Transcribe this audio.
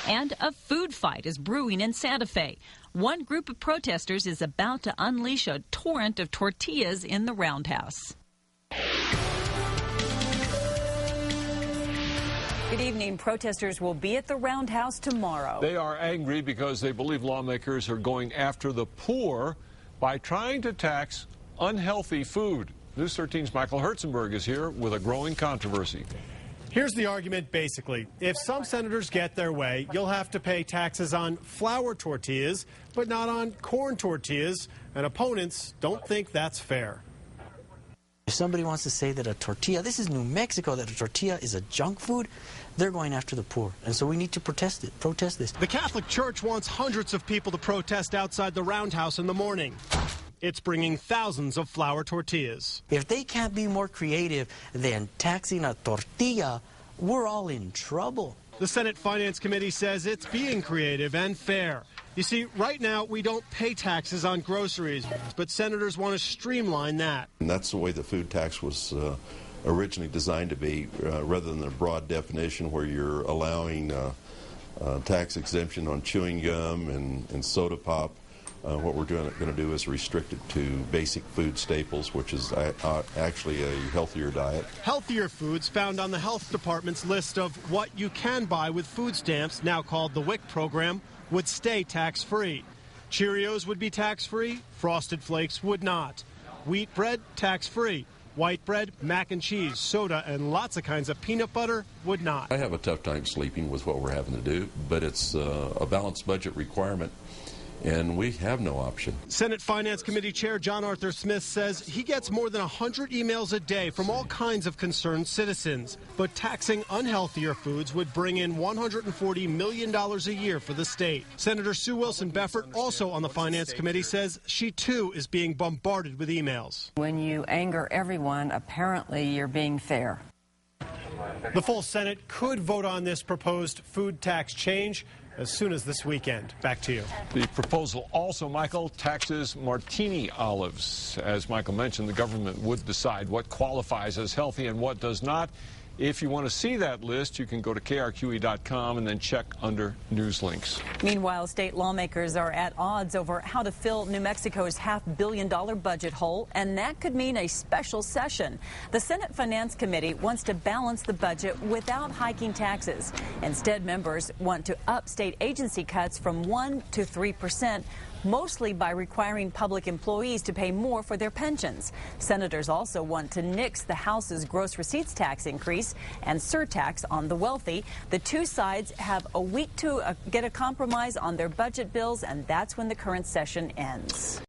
And a food fight is brewing in Santa Fe. One group of protesters is about to unleash a torrent of tortillas in the Roundhouse. Good evening. Protesters will be at the Roundhouse tomorrow. They are angry because they believe lawmakers are going after the poor by trying to tax unhealthy food. News 13's Michael Herzenberg is here with a growing controversy. Here's the argument basically. If some senators get their way, you'll have to pay taxes on flour tortillas, but not on corn tortillas, and opponents don't think that's fair. If somebody wants to say that a tortilla, this is New Mexico, that a tortilla is a junk food, they're going after the poor. And so we need to protest this. The Catholic Church wants hundreds of people to protest outside the Roundhouse in the morning. It's bringing thousands of flour tortillas. If they can't be more creative than taxing a tortilla, we're all in trouble. The Senate Finance Committee says it's being creative and fair. You see, right now, we don't pay taxes on groceries, but senators want to streamline that. And that's the way the food tax was originally designed to be, rather than a broad definition where you're allowing tax exemption on chewing gum and soda pop. What we're going to do is restrict it to basic food staples, which is actually a healthier diet. Healthier foods found on the Health Department's list of what you can buy with food stamps, now called the WIC program, would stay tax-free. Cheerios would be tax-free, Frosted Flakes would not. Wheat bread, tax-free. White bread, mac and cheese, soda, and lots of kinds of peanut butter would not. I have a tough time sleeping with what we're having to do, but it's a balanced budget requirement, and we have no option. Senate Finance Committee Chair John Arthur Smith says he gets more than 100 emails a day from all kinds of concerned citizens. But taxing unhealthier foods would bring in $140 million a year for the state. Senator Sue Wilson Beffert, also on the Finance Committee, says she too is being bombarded with emails. When you anger everyone, apparently you're being fair. The full Senate could vote on this proposed food tax change as soon as this weekend. Back to you. The proposal also, Michael, taxes martini olives. As Michael mentioned, the government would decide what qualifies as healthy and what does not. If you want to see that list, you can go to krqe.com and then check under news links. Meanwhile, state lawmakers are at odds over how to fill New Mexico's $500 million budget hole, and that could mean a special session. The Senate Finance Committee wants to balance the budget without hiking taxes. Instead, members want to up state agency cuts from 1% to 3%. Mostly by requiring public employees to pay more for their pensions. Senators also want to nix the House's gross receipts tax increase and surtax on the wealthy. The two sides have a week to get a compromise on their budget bills, and that's when the current session ends.